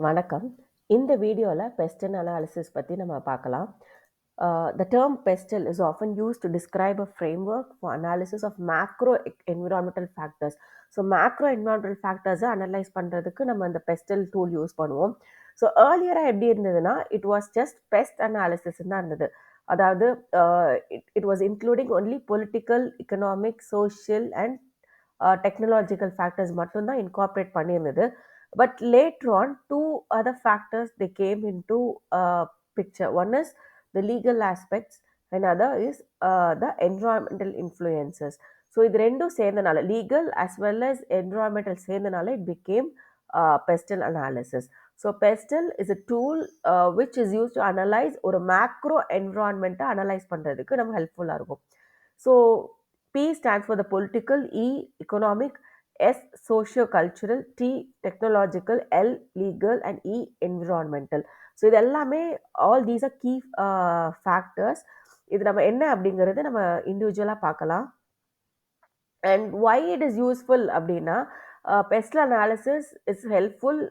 வணக்கம். இந்த வீடியோல பெஸ்டில் அனாலிசிஸ் பத்தி நம்ம பார்க்கலாம். The term PESTLE is often used to describe a framework for analysis of macro environmental factors. So macro environmental ஃபேக்டர்ஸை அனலைஸ் பண்ணுறதுக்கு நம்ம இந்த பெஸ்டல் டூல் யூஸ் பண்ணுவோம். ஸோ ஏர்லியராக எப்படி இருந்ததுன்னா it was just PEST analysis தான் இருந்தது. அதாவது it was including only political, economic, social and technological factors மட்டும்தான் இன்கார்பரேட் பண்ணியிருந்தது. But later on, two other factors they came into picture. One is the legal aspects, and other is the environmental influences. So இது ரெண்டும் சேர்ந்தனால legal as well as environmental சேர்ந்தனால it became PESTLE analysis. So PESTLE is a tool which is used to analyze ஒரு macro environment analyze பண்றதுக்கு நம்ம ஹெல்ப்ஃபுல்லா இருக்கும். So P stands for the political, E economic, S socio-cultural, T technological, L legal and E environmental. So இது எல்லாமே all these are key factors. இது நம்ம என்ன அப்படிங்கிறது நம்ம இண்டிவிஜுவலாக பார்க்கலாம். And why it is useful அப்படின்னா PESTEL analysis is helpful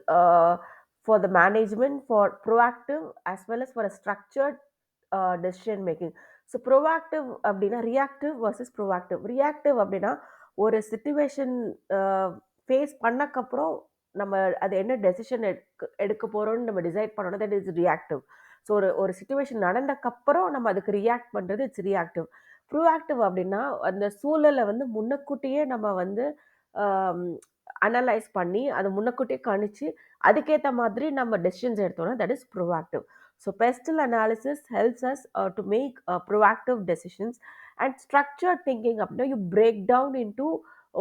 for the management, for proactive as well as for a structured decision making. So proactive அப்படின்னா ரியாக்டிவ் வர்சஸ் ப்ரோஆக்டிவ். ரியாக்டிவ் அப்படின்னா ஒரு சிச்சுவேஷன் ஃபேஸ் பண்ணக்கப்புறம் நம்ம அது என்ன டெசிஷன் எடுக்க போகிறோம்னு நம்ம டிசைட் பண்ணணும், தட் இஸ் ரியாக்டிவ். ஸோ ஒரு சுச்சுவேஷன் நடந்தக்கப்புறம் நம்ம அதுக்கு ரியாக்ட் பண்ணுறது இட்ஸ் ரியாக்டிவ். ப்ரோஆக்டிவ் அப்படின்னா அந்த சூழலை வந்து முன்னக்கூட்டியே நம்ம வந்து அனலைஸ் பண்ணி அதை முன்னக்கூட்டியே கணிச்சு அதுக்கேற்ற மாதிரி நம்ம டெசிஷன்ஸ் எடுத்தோம்னா that is proactive. So PESTLE analysis helps us to make proactive decisions. And structured thinking அப்படின்னா you break down into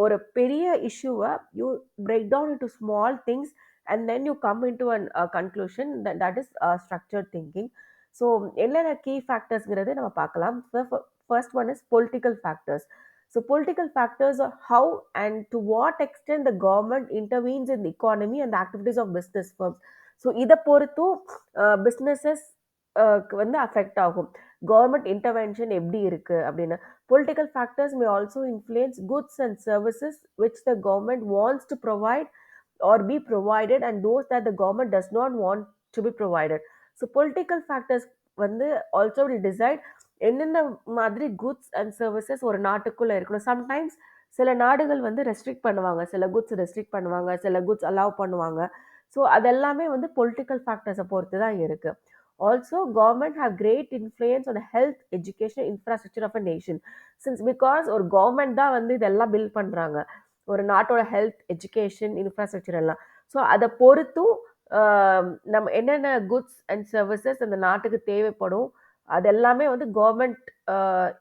ஒரு பெரிய இஷ்யூவை you break down into small things and then you come into a conclusion that is structured thinking. So என்னென்ன key ஃபேக்டர்ஸ்ங்கிறது நம்ம பார்க்கலாம். First one is political factors. So political factors are how and to what extent the government intervenes in the economy and the activities of business firms. So இதை பொறுத்தும் businesses வந்து affect ஆகும். Government intervention எப்படி இருக்கு அப்படின்னு. Political factors may also influence goods and services which the government wants to provide or be provided and those that the government does not want to be provided. So political factors வந்து also will decide எந்தெந்த மாதிரி goods and services ஒரு நாட்டுக்குள்ளே இருக்கணும். Sometimes சில நாடுகள் வந்து restrict பண்ணுவாங்க, சில குட்ஸ் ரெஸ்ட்ரிக்ட் பண்ணுவாங்க, சில குட்ஸ் அலோவ் பண்ணுவாங்க. ஸோ அதெல்லாமே வந்து பொலிட்டிக்கல் ஃபேக்டர்ஸை பொறுத்து தான் இருக்குது. Also government have great influence on health, education, infrastructure of a nation. Since because ஒரு கவர்மெண்ட் தான் வந்து இதெல்லாம் பில்ட் பண்ணுறாங்க, ஒரு நாட்டோட ஹெல்த், எஜுகேஷன், இன்ஃப்ராஸ்ட்ரக்சர் எல்லாம். ஸோ அதை பொறுத்தும் நம்ம என்னென்ன குட்ஸ் அண்ட் சர்வீசஸ் அந்த நாட்டுக்கு தேவைப்படும் அதெல்லாமே வந்து கவர்மெண்ட்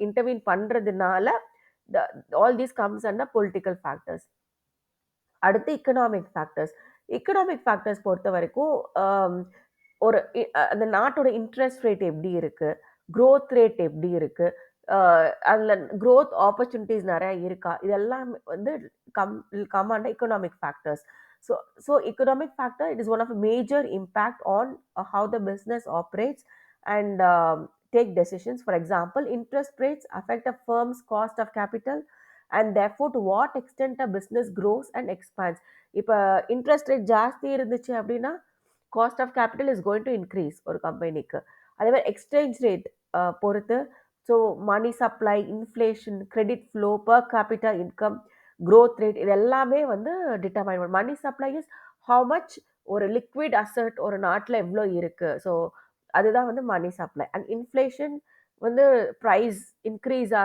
இன்டர்வீன் பண்ணுறதுனால all these comes under political factors. அடுத்து இக்கனாமிக் ஃபேக்டர்ஸ். இக்கனாமிக் ஃபேக்டர்ஸ் பொறுத்த வரைக்கும் ஒரு அந்த நாட்டோட இன்ட்ரெஸ்ட் ரேட் எப்படி இருக்குது, க்ரோத் ரேட் எப்படி இருக்குது, அதில் க்ரோத் ஆப்பர்ச்சுனிட்டிஸ் நிறையா இருக்கா, இதெல்லாம் வந்து come under economic factors. So economic factor, it is one of a major impact on how the business operates and take decisions. For example, interest rates affect a firm's cost of capital and therefore to what extent a business grows and expands. இப்போ interest rate ஜாஸ்தி இருந்துச்சு அப்படின்னா cost of capital is going to increase ஒரு கம்பெனிக்கு. அதே மாதிரி exchange rate பொறுத்து, so money supply, inflation, credit flow, per capital income, growth rate, இது எல்லாமே வந்து டிட்டர்மைன் பண்ணும். Money supply is how much ஒரு லிக்விட் அசட் ஒரு நாட்டில் எவ்வளோ இருக்குது, ஸோ அதுதான் வந்து மணி சப்ளை. அண்ட் இன்ஃப்ளேஷன் வந்து ப்ரைஸ் இன்க்ரீஸ்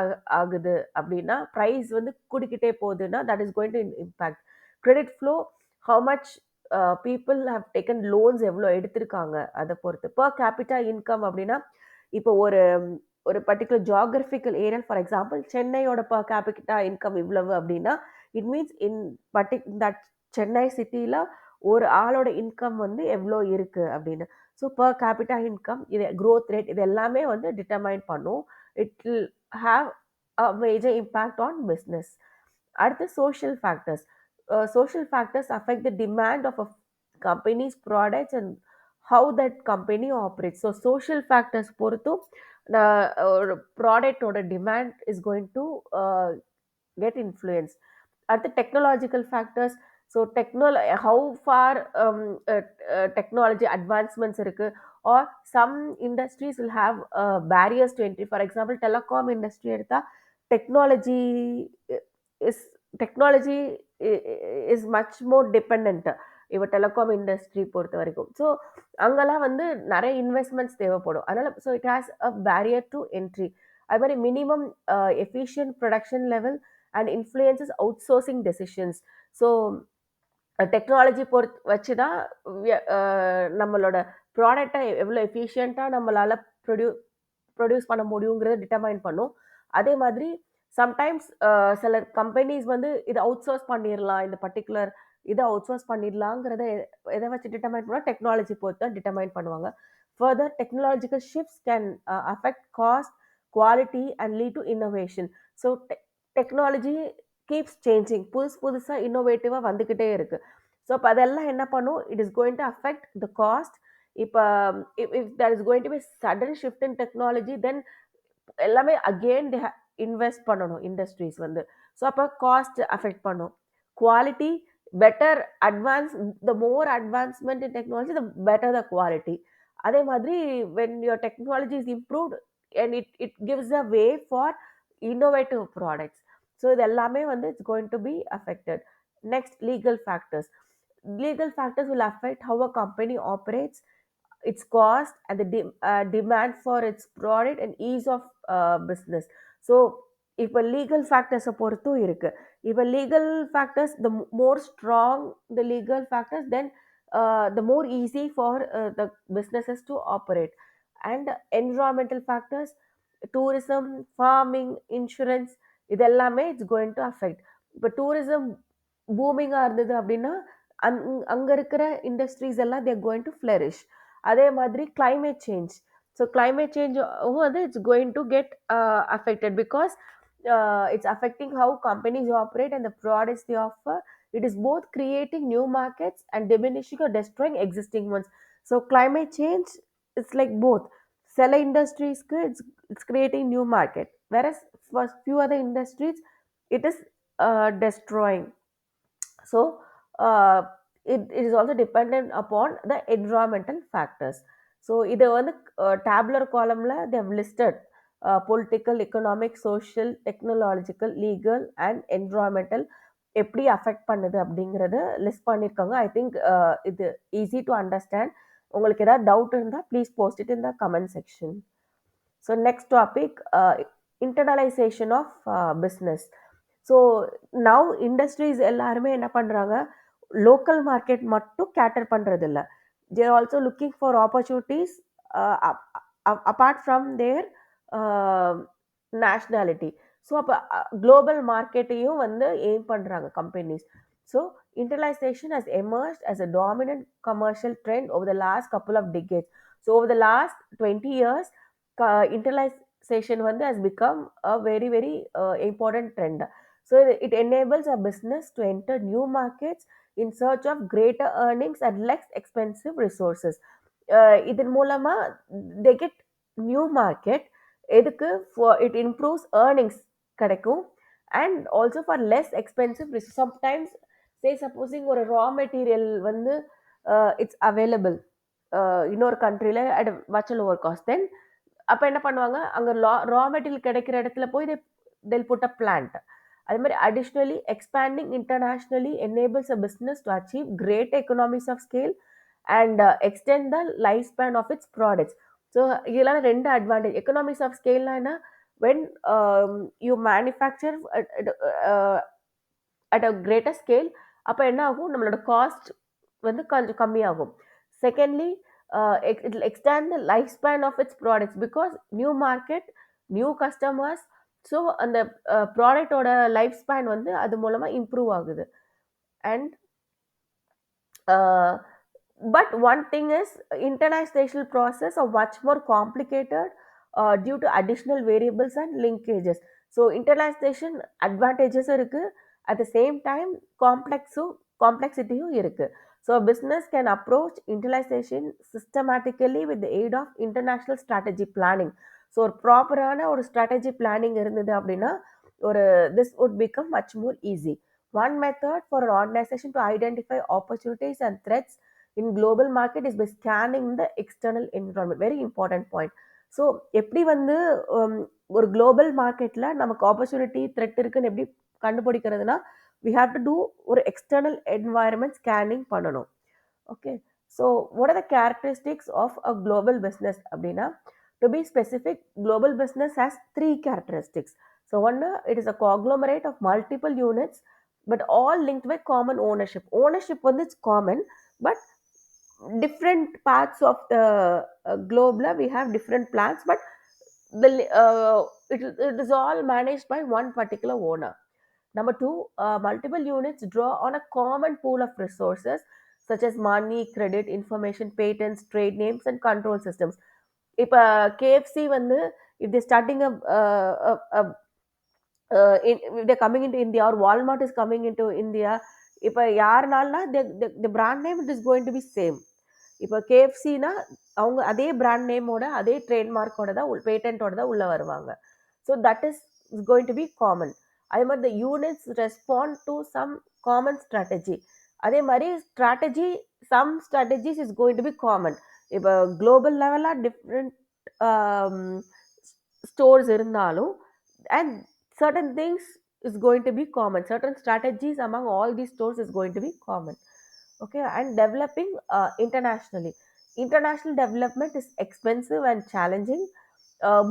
ஆகுது அப்படின்னா, ப்ரைஸ் வந்து கூடிக்கிட்டே போகுதுன்னா that is going to impact. Credit flow, how much people have taken loans எவ்வளோ எடுத்திருக்காங்க அதை பொறுத்து. பர் கேபிட்டா இன்கம் அப்படின்னா இப்போ ஒரு particular geographical area, for example சென்னையோட பர் கேபிட்டா இன்கம் இவ்வளவு அப்படின்னா இட் மீன்ஸ் தட் சென்னை சிட்டியில் ஒரு ஆளோட இன்கம் வந்து எவ்வளோ இருக்குது அப்படின்னு. ஸோ பர் கேபிட்டா இன்கம், இது க்ரோத் ரேட், இது எல்லாமே வந்து டிட்டர்மைன் பண்ணும். It will have a major impact on business. அடுத்து social factors. Social factors affect the demand of a company's products and how that company operates. So social factors பொறுத்தும் ஒரு ப்ராடக்டோட demand is going to get influence. அடுத்து technological factors. So how far technology advancements இருக்கு, or some industries will have barriers to entry. For example, telecom industry எடுத்தா technology is technology is much more dependent. இப்போ telecom industry பொறுத்த வரைக்கும், so அங்கெல்லாம் வந்து நிறைய investments தேவைப்படும். அதனால so it has a barrier to entry. அது மாதிரி minimum efficient production level and influences outsourcing decisions. So technology பொறுத்து வச்சு தான் நம்மளோட ப்ராடக்டை எவ்வளோ எஃபிஷியண்ட்டாக நம்மளால் ப்ரொடியூஸ் பண்ண முடியுங்கிறத டிட்டர்மைன் பண்ணும். அதே மாதிரி சம்டைம்ஸ் சில கம்பெனிஸ் வந்து இதை அவுட் சோர்ஸ் பண்ணிடலாம், இந்த பர்டிகுலர் இதை அவுட் சோர்ஸ் பண்ணிடலாங்கிறத எதை வச்சு டிட்டர்மைன் பண்ணால் டெக்னாலஜி பொறுத்து தான் டிட்டர்மைன் பண்ணுவாங்க. Further technological shifts can affect cost, quality and lead to innovation. So technology keeps changing, புதுசாக இன்னோவேட்டிவாக வந்துக்கிட்டே இருக்கு. ஸோ இப்போ அதெல்லாம் என்ன பண்ணும், it is going to affect the cost. இப்போ if there is going to be sudden shift in technology, then எல்லாமே அகெயின் தே இன்வெஸ்ட் பண்ணணும் இண்டஸ்ட்ரீஸ் வந்து. ஸோ அப்போ காஸ்ட் அஃபெக்ட் பண்ணும். Quality better advance, the more advancement in technology the better the quality. அதே மாதிரி when your technology is improved and it gives a way for innovative products. So இது எல்லாமே வந்து it's going to B affected. Next, legal factors. Legal factors will affect how a company operates, its cost, and the demand for its product and ease of business. So இப்போ legal ஃபேக்டர்ஸை பொறுத்தும் இருக்கு. இப்போ legal factors, the more strong the legal factors, then the more easy for the businesses to operate. And environmental factors, tourism, farming, insurance, இதெல்லாமே it's going to affect. இப்போ tourism பூமிங்காக இருந்தது அப்படின்னா அங்கே இருக்கிற இண்டஸ்ட்ரீஸ் எல்லாம் தேர் கோயிங் டு ஃப்ளரிஷ். அதே மாதிரி climate change. So climate change வந்து it's going to get affected because it's affecting how companies operate and the products they offer. It is both creating new markets and diminishing or destroying existing ones. So climate change, it's like both. Some industries it's creating new market, whereas for few other industries it is destroying. So it is also dependent upon the environmental factors. So இதை வந்து tabular columnல they have listed political, economic, social, technological, legal and environmental எப்படி affect பண்ணுது அப்படிங்கிறத list பண்ணியிருக்காங்க. I think இது easy to understand. உங்களுக்கு ஏதாவது doubt இருந்தால் please post it in the comment section. So next topic, internalization of business. So now industries எல்லாருமே என்ன பண்ணுறாங்க, லோக்கல் மார்க்கெட் மட்டும் கேட்டர் பண்ணுறது இல்லை, they're also looking for opportunities apart from their nationality. So அப்போ குளோபல் மார்க்கெட்டையும் வந்து எய்ம் பண்ணுறாங்க companies. So internationalization has emerged as a dominant commercial trend over the last couple of decades. So over the last 20 years, internationalization வந்து has become a very very important trend. So it enables a business to enter new markets in search of greater earnings and less expensive resources. இதன் மூலமா they get new market. எதுக்கு? For it improves earnings கிடைக்கும், and also for less expensive resources. Sometimes say supposing ஒரு raw material வந்து it's available இன்னொரு கண்ட்ரியில் at a much lower cost, then அப்போ என்ன பண்ணுவாங்க, அங்கே ரா மெட்டீரியல் கிடைக்கிற இடத்துல போய் they'll put a plant. அதே மாதிரி additionally expanding internationally enables a business to achieve great economies of scale and extend the lifespan of its products. So இதெல்லாம் ரெண்டு அட்வான்டேஜ். எக்கனாமிக்ஸ் ஆஃப் ஸ்கேல்னா என்ன, when you manufacture at a greater scale, அப்போ என்ன ஆகும், நம்மளோட cost வந்து கொஞ்சம் கம்மியாகும். Secondly, it will extend the lifespan of its products because new market, new customers. So அந்த ப்ராடக்டோட லைஃப் ஸ்பேன் வந்து அது மூலமாக இம்ப்ரூவ் ஆகுது. And but one thing is, international process are much more complicated due to additional variables and linkages. So internationalization advantages இருக்கு, at the same time complexityயும் இருக்கு. So a business can approach internationalization systematically with the aid of international strategy planning. So ஒரு ப்ராப்பரான ஒரு strategy planning இருந்தது அப்படின்னா ஒரு this would become much more easy. One method for an organization to identify opportunities and threats in global market is by scanning the external environment. Very important point. So எப்படி வந்து ஒரு global மார்க்கெட்டில் நமக்கு opportunity thread இருக்குன்னு எப்படி கண்டுபிடிக்கிறதுனா we have to do ஒரு external environment scanning பண்ணணும். Okay, so what are the characteristics of a global business அப்படின்னா, to be specific, global business has three characteristics. So one, it is a conglomerate of multiple units but all linked by common ownership. Ownership வந்து it's common, but different parts of the globe we have different plans, but it is all managed by one particular owner. Number two, multiple units draw on a common pool of resources such as money, credit, information, patents, trade names, and control systems. இப்போ KFC வந்து if they're starting if they're coming into India, or Walmart is coming into India, இப்போ யாருனால்னா the brand name it is going to be same. இப்போ கேஎஃப்சினா அவங்க அதே brand நேமோட அதே ட்ரேட்மார்க்கோட தான் பேட்டன்ட்டோட தான் உள்ள வருவாங்க. So that is going to be common. அதே மாதிரி the units respond to some common strategy. அதே மாதிரி strategy, some strategies is going to be common. இப்போ குளோபல் லெவலாக டிஃப்ரெண்ட் ஸ்டோர்ஸ் இருந்தாலும் and certain things is going to be common, certain strategies among all these stores is going to be common. Okay, and developing internationally, international development is expensive and challenging.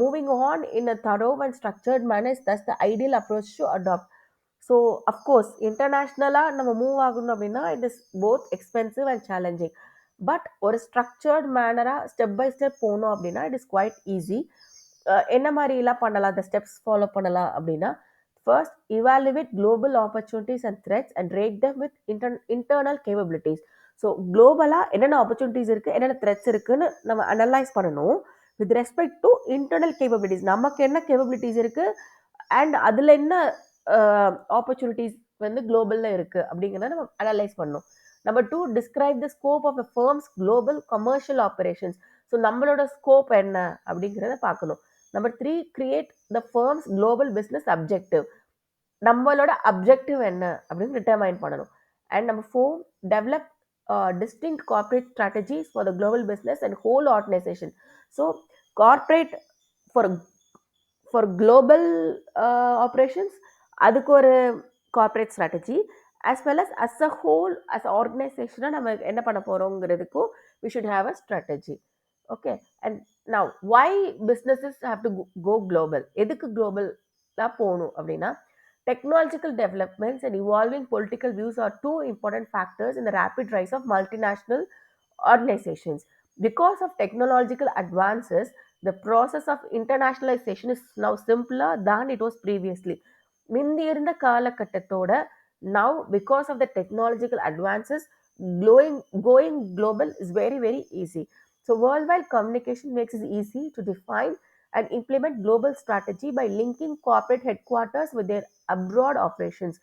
Moving on in a thorough and structured manner is thus the ideal approach to adopt. So of course international நம்ம move ஆகணும் அப்படின்னா it is both expensive and challenging, but ஒரு structured manner step by step போனோம் அப்படின்னா it is quite easy. என்ன மாதிரிலாம் பண்ணலாம், the steps follow பண்ணலாம் அப்படின்னா, first evaluate global opportunities and threats and rate them with internal capabilities. So குளோபலாக என்னென்ன ஆப்பர்ச்சுனிட்டிஸ் இருக்குது, என்னென்ன த்ரெட்ஸ் இருக்குன்னு நம்ம அனலைஸ் பண்ணணும் with respect to internal capabilities. நமக்கு என்ன கேப்பபிலிட்டிஸ் இருக்குது அண்ட் அதில் என்ன ஆப்பர்ச்சுனிட்டிஸ் வந்து குளோபலில் இருக்குது அப்படிங்கிறத நம்ம அனலைஸ் பண்ணணும். Number two, describe the scope of the firms global commercial operations. So நம்மளோட ஸ்கோப் என்ன அப்படிங்கிறத பார்க்கணும். Number three, create the firms global business objective. நம்மளோட அப்ஜெக்டிவ் என்ன அப்படின்னு டிட்டர்மைன் பண்ணணும். And number four, develop distinct corporate strategies for the global business and whole organization. So corporate for global operations, அதுக்கு ஒரு corporate strategy, as well as a whole as a organization நம்ம என்ன பண்ண போறோங்கிறதுக்கும் we should have a strategy. Okay, and now why businesses have to go global? எதுக்கு global போகணும் அப்படின்னா, technological developments and evolving political views are two important factors in the rapid rise of multinational organizations. Because of technological advances, the process of internationalization is now simpler than it was previously. மிந்தி இருந்த காலகட்டத்தோட now because of the technological advances, going global is very very easy. So worldwide communication makes it easy to define and implement global strategy by linking corporate headquarters with their abroad operations.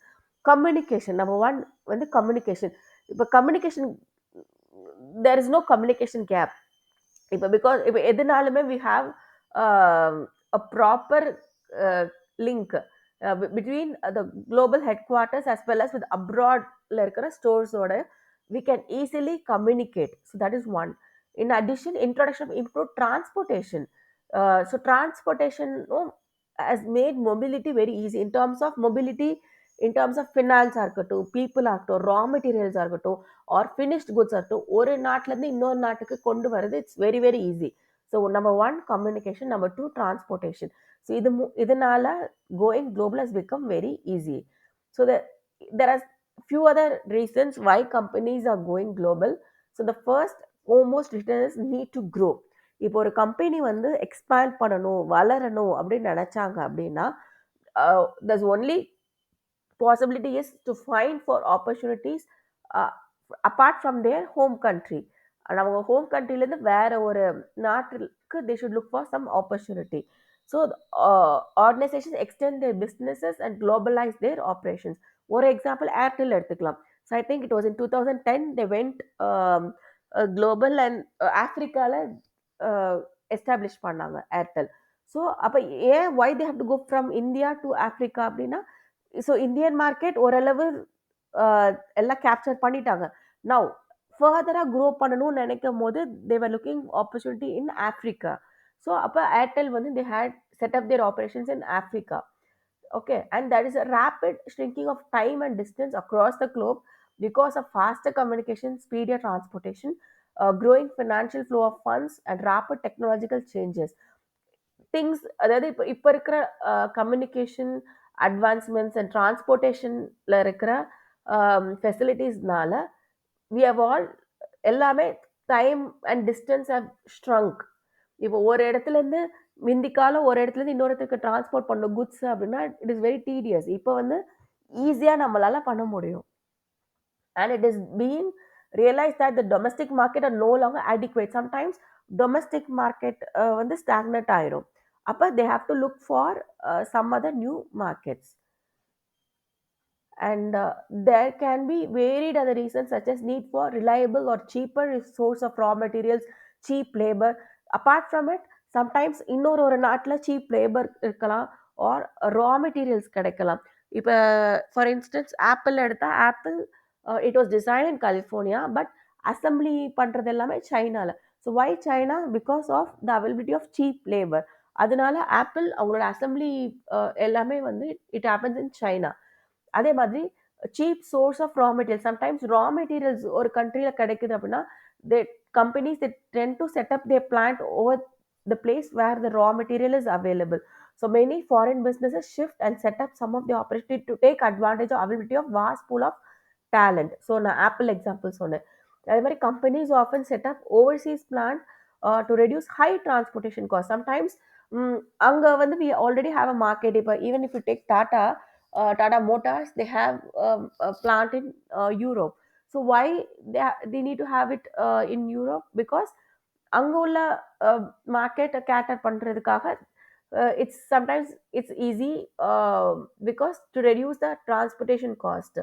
Communication, number one வந்து communication. இப்போ communication, there is no communication gap. இப்போ because இப்போ எதுனாலுமே we have a proper link between the global headquarters as well as with abroad இருக்கிற stores ஓட we can easily communicate. So that is one. In addition, introduction of improved transportation. So transportation has made mobility very easy in terms of mobility, in terms of finance இருக்கட்டும், people இருக்கட்டும், raw materials இருக்கட்டும், or finished goods இருக்கட்டும், ஒரு நாட்டிலேருந்து இன்னொரு நாட்டுக்கு கொண்டு வரது it's very very easy. So number one communication, number two transportation. So இதனால going global has become very easy. So there are few other reasons why companies are going global. So the first foremost reason is need to grow. இப்போ ஒரு company வந்து expand பண்ணணும், வளரணும் அப்படின்னு நினைச்சாங்க அப்படின்னா, there's only possibility is to find for opportunities apart from their home country. அவங்க home கண்ட்ரிலேருந்து வேற ஒரு நாட்டுக்கு they should look for some opportunity. So organizations extend their businesses and globalize their operations. ஒரு எக்ஸாம்பிள் ஏர்டெல் எடுத்துக்கலாம். So I think it was in 2010 they went global and ஆஃப்ரிக்காவில் establish பண்ணாங்க Airtel. So அப்போ ஏன் why they have to go from India to Africa அப்படின்னா, so Indian market ஓரளவு எல்லாம் capture பண்ணிட்டாங்க. நவ் ஃபர்தரா க்ரோ பண்ணணும்னு நினைக்கும்போது, they were looking opportunity in Africa. So அப்ப ஏர்டெல் வந்து they had set up their operations in Africa. Okay, and there is a rapid shrinking of time and distance across the globe because of faster communication, speedier transportation, growing financial flow of funds, and rapid technological changes. Things அதாவது இப்ப இருக்கிற communication advancements and டிரான்ஸ்போர்ட்டேஷன்ல இருக்கிற ஃபெசிலிட்டிஸ்னால we have all எல்லாமே time and distance have shrunk. இப்போ ஒரு இடத்துல இருந்து மிந்தி காலம் ஒரு இடத்துல இருந்து இன்னொரு இடத்துக்கு டிரான்ஸ்போர்ட் பண்ணணும் குட்ஸ் அப்படின்னா இட் இஸ் வெரி டீடியஸ். இப்போ வந்து ஈஸியா நம்மளால பண்ண முடியும். And it is being realized that the domestic market are no longer adequate. Sometimes domestic market வந்து stagnant ஆயிரும். அப்ப they have to look for some other new markets. And there can be varied other reasons such as need for reliable or cheaper source of raw materials, cheap labor. Apart from it, sometimes இன்னொரு ஒரு நாட்டில் cheap labor இருக்கலாம் or raw materials கிடைக்கலாம். இப்போ for instance Apple எடுத்தால் Apple it was design in California but assembly பண்ணுறது எல்லாமே சைனாவில். So why China? Because of the availability of cheap labour. அதனால ஆப்பிள் அவங்களோட அசம்பிளி எல்லாமே வந்து இட் ஹேப்பன்ஸ் இன் சைனா. அதே மாதிரி cheap source of raw material. Sometimes raw materials ஒரு கண்ட்ரியில் கிடைக்குது அப்படின்னா they companies they tend to set up their plant over the place where the raw material is available. So many foreign businesses shift and set up some of the opportunity to take advantage of availability of vast pool of talent. So நான் Apple example சொன்னேன். அதே மாதிரி companies often set up overseas plan to reduce high transportation cost. Sometimes அங்கே வந்து we already have a market. இப்போ even if you take Tata, Tata Motors, they have a plant in Europe. So why they need to have it in Europe? Because அங்க உள்ள மார்க்கெட்டை cater பண்றதுக்காக it's sometimes it's easy because to reduce the transportation cost.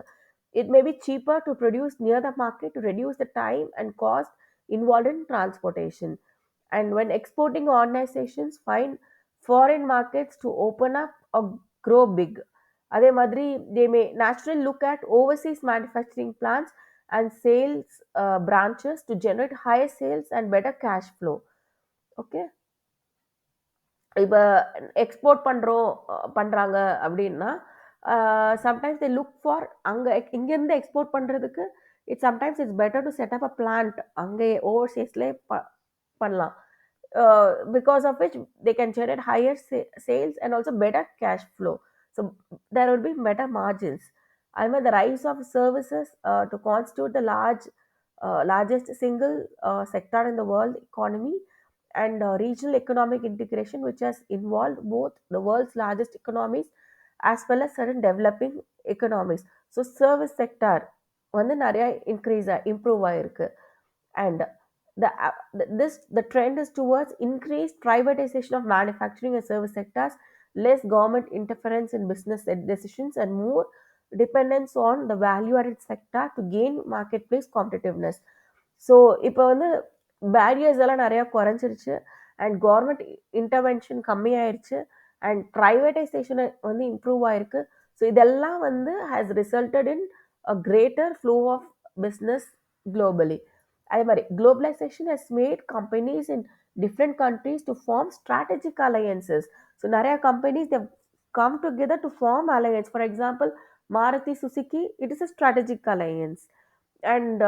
It may be cheaper to produce near the market to reduce the time and cost involved in transportation. And when exporting organizations find foreign markets to open up or grow big, அதே மாதிரி they may naturally look at overseas manufacturing plants and sales branches to generate higher sales and better cash flow. Okay, இப்போ export பண்ணுறோம் பண்ணுறாங்க அப்படின்னா sometimes they look for அங்கே இங்கேருந்து export பண்ணுறதுக்கு sometimes it's better to set up a plant அங்கே ஓவர்சீஸ்லேயே பண்ணலாம். Because of which they can generate higher sales and also better cash flow. So there will be better margins. I mean the rise of services to constitute the largest single sector in the world economy, and regional economic integration which has involved both the world's largest economies as well as certain developing economies. So service sector வந்து நிறைய improve ஆயிருக்கு. And the trend is towards increased privatization of manufacturing and service sectors, less government interference in business decisions, and more dependence on the value added sector to gain marketplace competitiveness. So இப்போ வந்து barriers எல்லாம் நிறையா குறைஞ்சிருச்சு and government intervention கம்மியாயிருச்சு and privatization வந்து improve ஆயிருக்கு. So இதெல்லாம் வந்து has resulted in a greater flow of business globally. அதே மாதிரி globalization has made companies in different countries to form strategic alliances. So நிறையா companies they come together to form alliance. For example Maruti Suzuki, it is a strategic alliance. And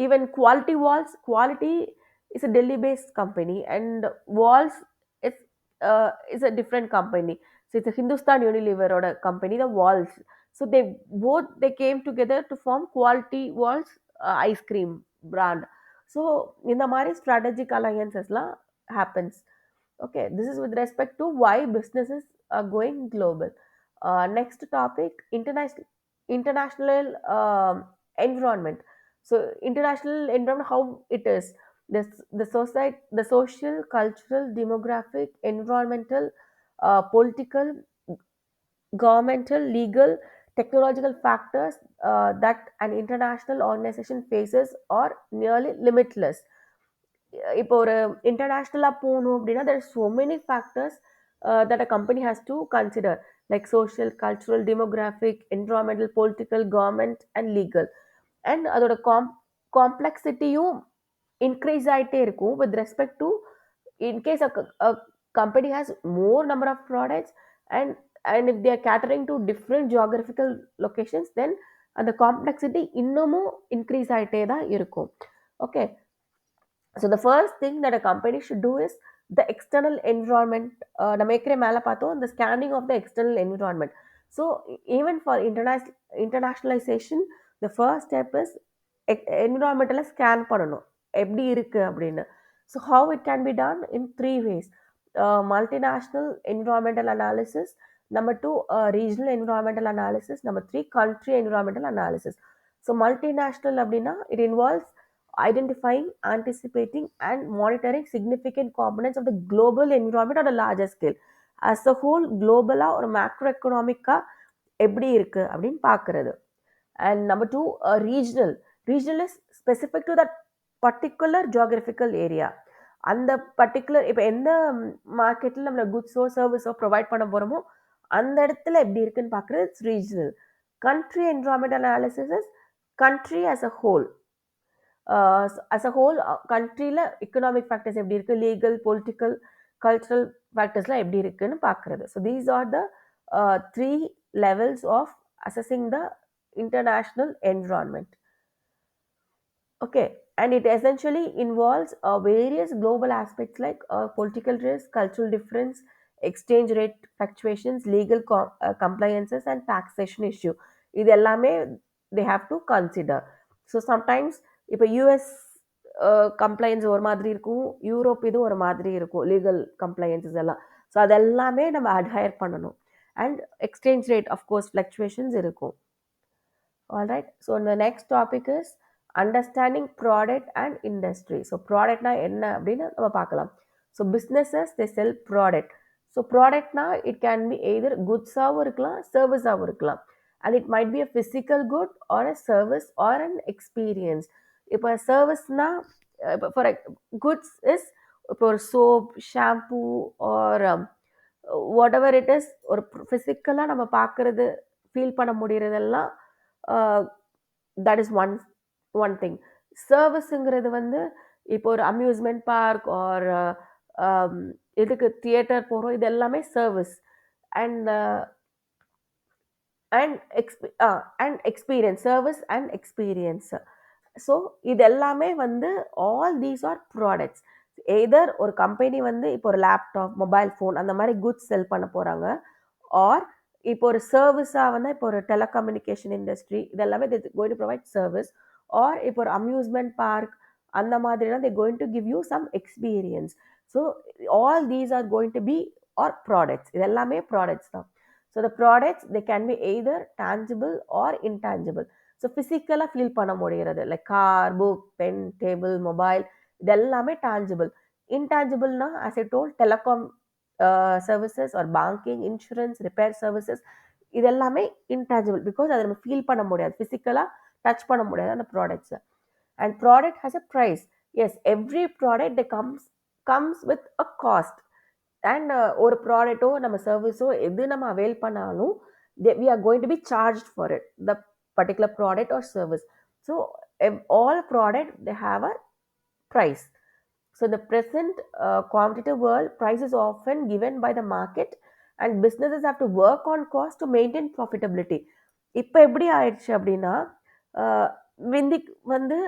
even quality is a Delhi based company, and walls is a different company. So it's a Hindustan Unilever or a company, the walls. So they came together to form quality walls ice cream brand. So in the mari strategic alliances la happens. Okay, this is with respect to why businesses are going global. Next topic, international environment. So international environment, how it is, the society, the social, cultural, demographic, environmental, political, governmental, legal, technological factors that an international organization faces are nearly limitless. இப்போ ஒரு இன்டர்நேஷ்னலாக போகணும் அப்படின்னா there are so many factors that a company has to consider. like social, cultural, demographic, environmental, political, government and legal. And அதோட காம்ப்ளெக்சிட்டியும் increase ஆயிட்டே இருக்கும் with respect to in case a company has more number of products, and if they are catering to different geographical locations, then அந்த complexity இன்னமும் increase ஆயிட்டே தான் இருக்கும். Okay, so the first thing that a company should do is the external environment. நம்ம ஏற்கனவே மேலே பார்த்தோம், the scanning of the external environment. So even for internationalization, the first step is environmental scan பண்ணணும் எப்படி இருக்கு அப்படின்னு. So how it can be done in three ways: multinational environmental analysis, number two regional environmental analysis, number three country environmental analysis. So multinational அப்படின்னா it involves identifying, anticipating, and monitoring significant components of the global environment on a larger scale. As a whole, global or macroeconomic எப்படி இருக்கு அப்படின்னு பார்க்கறது. And number two, regional. Regional is specific to that particular geographical area. அந்த particular இப்போ எந்த மார்க்கெட்டில் நம்ம குட்ஸோ சர்வீஸோ provide பண்ண போகிறோமோ அந்த இடத்துல எப்படி இருக்குன்னு பார்க்குறது it's regional. Country environmental analysis is country as a whole. as a whole கண்ட்ரியில் எக்கனாமிக் ஃபேக்டர்ஸ் எப்படி இருக்குது, லீகல், பொலிட்டிக்கல், கல்ச்சுரல் ஃபேக்டர்ஸ்லாம் எப்படி இருக்குன்னு பார்க்குறது. So these are the three levels of assessing the international environment. Okay, and it essentially involves various global aspects like political risk, cultural difference, exchange rate fluctuations, legal compliances, and taxation issue. இது எல்லாமே they have to consider. So sometimes இப்போ US compliance ஒரு மாதிரி இருக்கும், Europe இது ஒரு மாதிரி இருக்கும், லீகல் கம்ப்ளைன்ஸஸ் எல்லாம். ஸோ அதெல்லாமே நம்ம அட்ஹயர் பண்ணணும். And exchange rate of course fluctuations இருக்கும். All right, so the next topic is understanding product and industry. So product na enna அப்படினு நம்ம பார்க்கலாம். So businesses they sell product. So product na it can be either goods ஆவும் இருக்கலாம், service ஆவும் இருக்கலாம், and it might be a physical good or a service or an experience. இப்போ serviceனா for goods is இப்போ ஒரு soap, shampoo or whatever it is, ஒரு ஃபிசிக்கலாக நம்ம பார்க்கறது ஃபீல் பண்ண முடியறதெல்லாம் that is one thing. சர்வீஸுங்கிறது வந்து இப்போ ஒரு அம்யூஸ்மெண்ட் பார்க் ஆர் இதுக்கு தியேட்டர் போகிறோம், இது எல்லாமே service. And and experience, service and experience. So இது எல்லாமே வந்து ஆல் தீஸ் ஆர் ப்ராடக்ட்ஸ். எதர் ஒரு கம்பெனி வந்து இப்போ ஒரு லேப்டாப், மொபைல் ஃபோன் அந்த மாதிரி குட்ஸ் செல் பண்ண போகிறாங்க, ஆர் இப்போ ஒரு சர்வீஸாக வந்து இப்போ ஒரு டெலிகம்யூனிகேஷன் இண்டஸ்ட்ரி இதெல்லாமே going to provide service, or இப்போ ஒரு அம்யூஸ்மெண்ட் பார்க் அந்த மாதிரினா they going to give you some experience. So all these are going to be are products. இது எல்லாமே ப்ராடக்ட்ஸ் தான். So the products they can be either tangible or intangible. So ஃபிசிக்கலாக feel பண்ண முடிகிறது, like car, book, pen, table, mobile, இது எல்லாமே tangible. இன்டான்ஜிபிள்னா as I told telecom services or banking, insurance, repair services, இது எல்லாமே இன்டான்ஜிபிள் பிகாஸ் அதை நம்ம ஃபீல் பண்ண முடியாது, ஃபிசிக்கலாக டச் பண்ண முடியாது அந்த ப்ராடக்ட்ஸை. And product has a price. Yes, every product the comes with a cost. And ஒரு ப்ராடக்ட்டோ நம்ம சர்வீஸோ எது நம்ம அவைல் பண்ணாலும் we are going to be charged for it, the particular product or service. So all product they have a price. So the present competitive world, price is often given by the market and businesses have to work on cost to maintain profitability. இப்போ எப்படி ஆயிடுச்சு அப்படின்னா விந்திக் வந்து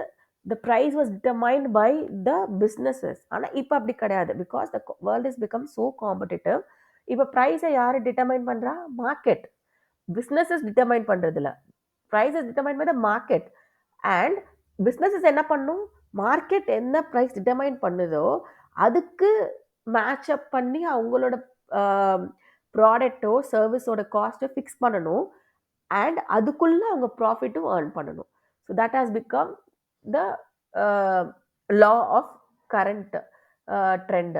the price was determined by the businesses. ஆனால் இப்போ அப்படி கிடையாது, because the world has become so competitive. இப்போ ப்ரைஸை யார் டிட்டர்மைன் பண்ணுறா? மார்க்கெட். பிஸ்னஸஸ் டிட்டர்மைன் பண்ணுறது இல்லை, price is determine by the market. And businesses என்ன பண்ணும்? மார்க்கெட் என்ன ப்ரைஸ் டிட்டர்மைன் பண்ணுதோ அதுக்கு மேட்ச் அப் பண்ணி அவங்களோட ப்ராடக்டோ சர்வீஸோட காஸ்ட்டை ஃபிக்ஸ் பண்ணணும், அண்ட் அதுக்குள்ளே அவங்க ப்ராஃபிட்டும் ஏர்ன் பண்ணணும். So that has become the law of current trend.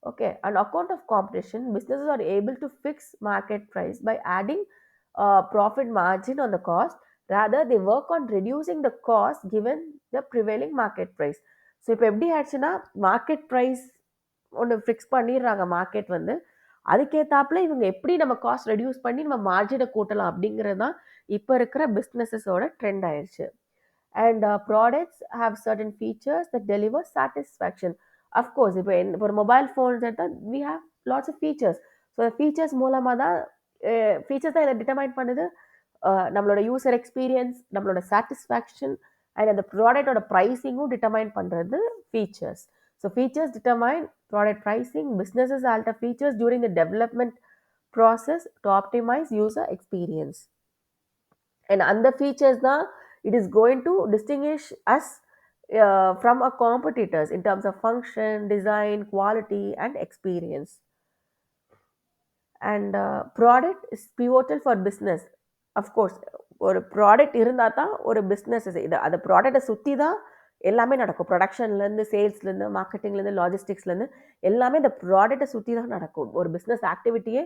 Okay, on account of competition, businesses are able to fix market price by adding profit margin on the cost. Rather, they work on reducing the cost given the prevailing market price. So இப்போ எப்படி ஆயிடுச்சுன்னா market price ஒன்று fix பண்ணிடுறாங்க market வந்து, அதுக்கேத்தாப்புல இவங்க எப்படி நம்ம cost reduce பண்ணி நம்ம மார்ஜினை கூட்டலாம் அப்படிங்கிறது தான் இப்போ இருக்கிற பிஸ்னஸஸோட ட்ரெண்ட் ஆயிடுச்சு. And products have certain features that deliver satisfaction. Of course, இப்போ ஒரு மொபைல் ஃபோன்ஸ் எடுத்தால் we have lots of features. So features மூலமாக தான் ஃபீச்சர்ஸ் தான் இதை டிட்டர்மைன் பண்ணுது. நம்மளோட யூசர் எக்ஸ்பீரியன்ஸ், நம்மளோட சாட்டிஸ்ஃபேக்ஷன் அண்ட் அந்த ப்ராடக்டோட ப்ரைஸிங்கும் டிட்டர்மைன் பண்ணுறது features. So features determine product pricing. Businesses alter features during the development process to optimise user experience. And அந்த features தான் it is going to distinguish us from our competitors in terms of function, design, quality and experience. And product is pivotal for business. Of course, ஒரு product இருந்தால் தான் ஒரு business இது. அந்த ப்ராடக்டை சுற்றி தான் எல்லாமே நடக்கும். ப்ரொடக்ஷன்லேருந்து, சேல்ஸ்லேருந்து, மார்க்கெட்டிங்லேருந்து, லாஜிஸ்டிக்ஸ்லேருந்து எல்லாமே இந்த ப்ராடக்டை சுற்றி தான் நடக்கும். ஒரு பிஸ்னஸ் ஆக்டிவிட்டியே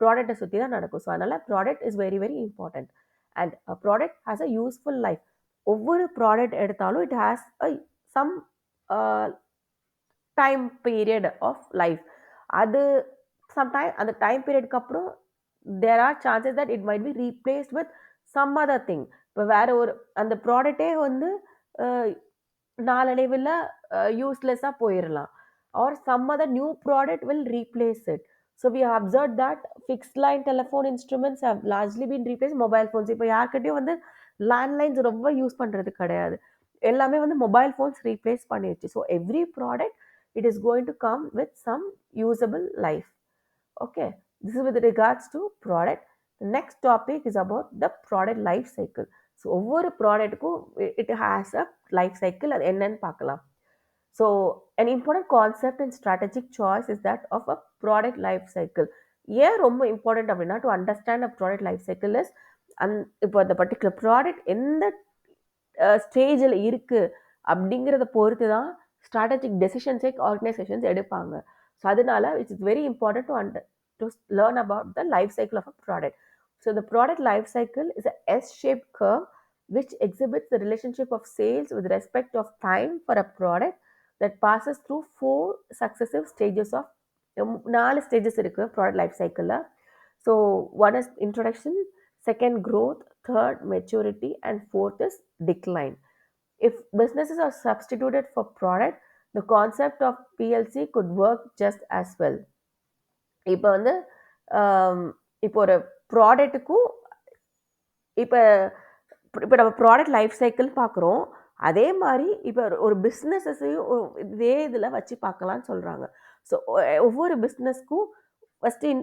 ப்ராடக்டை சுற்றி தான் நடக்கும். ஸோ அதனால் product is very very important. And a product has a useful life. ஒவ்வொரு ப்ராடக்ட் எடுத்தாலும் it has a some time period of life. அது சம்டைம் அந்த டைம் பீரியட்க்கு அப்புறம் there are chances that it might be replaced with some other thing. இப்போ வேற ஒரு அந்த ப்ராடக்டே வந்து நாளடைவில் யூஸ்லெஸ்ஸாக போயிடலாம். Or some other new product will replace it. So we have observe that fixed line telephone instruments have largely been replace mobile phones. இப்போ யார்கிட்டையும் வந்து லேண்ட்லைன்ஸ் ரொம்ப யூஸ் பண்ணுறது கிடையாது. எல்லாமே வந்து மொபைல் ஃபோன்ஸ் ரீப்ளேஸ் பண்ணிடுச்சு. So every product it is going to come with some usable life. Okay, this is with regards to product. The next topic is about the product life cycle. So ஒவ்வொரு ப்ராடக்ட்டுக்கும் it has a life cycle. அது என்னன்னு பார்க்கலாம். So an important concept and strategic choice is that of a product life cycle. ஏன் ரொம்ப important அப்படின்னா to understand a product life cycle is இப்போ அந்த particular product எந்த ஸ்டேஜில் இருக்குது அப்படிங்கிறத பொறுத்து தான் ஸ்ட்ராட்டஜிக் டெசிஷன்ஸே ஆர்கனைசேஷன்ஸ் எடுப்பாங்க. ஸோ அதனால it's very important to learn about the life cycle of a product. So the product life cycle is a S-shaped curve which exhibits the relationship of sales with respect of time for a product that passes through 4 successive stages of 4 stages இருக்குது product life சைக்கிளில். So one is introduction, second growth, third maturity and fourth is decline. If businesses are substituted for product, the concept of PLC could work just as well. இப்போ வந்து இப்போ ஒரு ப்ராடக்ட்டுக்கும் இப்போ இப்போ நம்ம product life cycle பார்க்குறோம். அதே மாதிரி இப்போ ஒரு பிஸ்னஸஸையும் இதே இதில் வச்சு பார்க்கலான்னு சொல்கிறாங்க. ஸோ ஒவ்வொரு பிஸ்னஸ்க்கும் ஃபஸ்ட்டு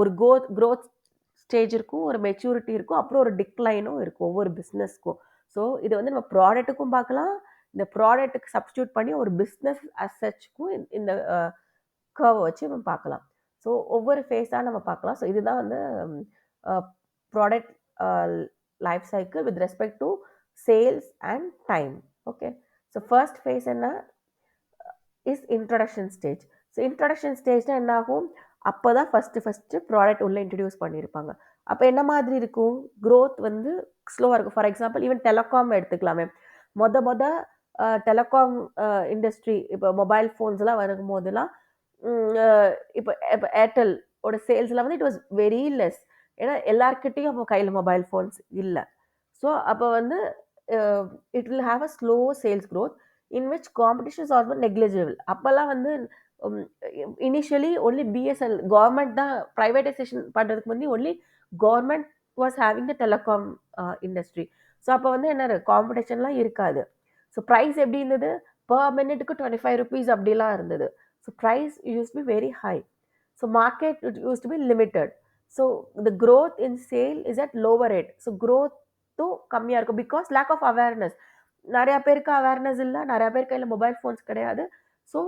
ஒரு க்ரோத் ஸ்டேஜ் இருக்கும், ஒரு மெச்சூரிட்டி இருக்கும், அப்புறம் ஒரு டிக்ளைனும் இருக்கும் ஒவ்வொரு பிஸ்னஸ்க்கும். ஸோ இது வந்து நம்ம ப்ராடக்ட்டுக்கும் பார்க்கலாம், இந்த ப்ராடக்ட்டுக்கு சப்ஸ்டியூட் பண்ணி ஒரு பிஸ்னஸ் அசச்சுக்கும் இந்த கர்வை வச்சு நம்ம பார்க்கலாம். ஸோ ஒவ்வொரு ஃபேஸாக நம்ம பார்க்கலாம். ஸோ இதுதான் வந்து product life cycle with respect to sales and time. Okay, so first phase என்ன is introduction stage. So introduction ஸ்டேஜ்னால் என்ன ஆகும், அப்போ தான் ஃபஸ்ட்டு ப்ராடக்ட் உள்ளே இன்ட்ரடியூஸ் பண்ணியிருப்பாங்க. அப்போ என்ன மாதிரி இருக்கும், க்ரோத் வந்து ஸ்லோவாக இருக்கும். ஃபார் எக்ஸாம்பிள் ஈவன் டெலகாம் எடுத்துக்கலாமே. மொத டெலகாம் இண்டஸ்ட்ரி இப்போ மொபைல் ஃபோன்ஸ்லாம் வரும்போதெல்லாம் இப்போ ஏர்டெல் ஓட சேல்ஸில் வந்து இட் வாஸ் வெரி லெஸ். ஏன்னா எல்லாருக்கிட்டையும் அப்போ கையில் மொபைல் ஃபோன்ஸ் இல்லை. ஸோ அப்போ வந்து it will have a slow sales growth in which competition is almost negligible. அப்போல்லாம் வந்து இனிஷியலி ஒன்லி பிஎஸ்எல் கவர்மெண்ட் தான் ப்ரைவேட்டைசேஷன் பண்ணுறதுக்கு முந்தி only government was having the telecom industry. So அப்போ வந்து என்ன காம்படிஷன்லாம் இருக்காது. ஸோ ப்ரைஸ் எப்படி இருந்தது, பர் மினிட்டுக்கு 25 rupees அப்படிலாம் இருந்தது. So price use be very high. So market it use to be limited. So the growth in sale is at lower rate. So க்ரோத்தும் கம்மியாக இருக்கும் பிகாஸ் லேக் ஆஃப் அவேர்னஸ். நிறையா பேருக்கு awareness இல்லை, நிறையா பேர் கையில் மொபைல் ஃபோன்ஸ் கிடையாது. ஸோ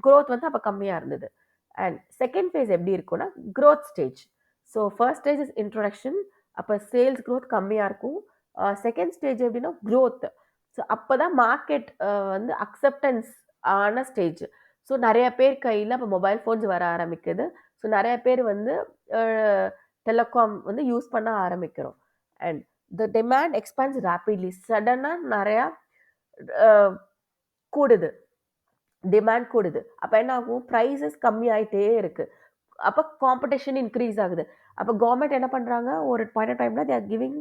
க்ரோத் வந்து அப்போ கம்மியாக இருந்தது. அண்ட் செகண்ட் ஃபேஸ் எப்படி இருக்கும்னா growth stage. So first stage is introduction, அப்போ சேல்ஸ் க்ரோத் கம்மியாக இருக்கும். செகண்ட் ஸ்டேஜ் எப்படின்னா க்ரோத். ஸோ அப்போ தான் மார்க்கெட் வந்து அக்செப்டன்ஸ் ஆன ஸ்டேஜ். ஸோ நிறைய பேர் கையில் இப்போ மொபைல் ஃபோன்ஸ் வர ஆரம்பிக்குது. ஸோ நிறைய பேர் வந்து டெலகாம் வந்து யூஸ் பண்ண ஆரம்பிக்கிறோம். And the demand expands rapidly. சடனாக நிறையா கூடுது, டிமாண்ட் கூடுது. அப்போ என்ன ஆகும், ப்ரைஸஸ் கம்மி ஆகிட்டே இருக்குது. அப்ப காம்படிஷன் இன்க்ரீஸ் ஆகுது. அப்ப கவர்ன்மெண்ட் என்ன பண்றாங்க, ஒரு பாயிண்ட் ஆஃப் டைம்ல they are giving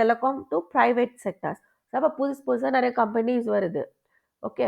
telecom to private sectors. அப்ப புதுசு புதுசா நெறைய கம்பெனிஸ் வருது. ஓகே.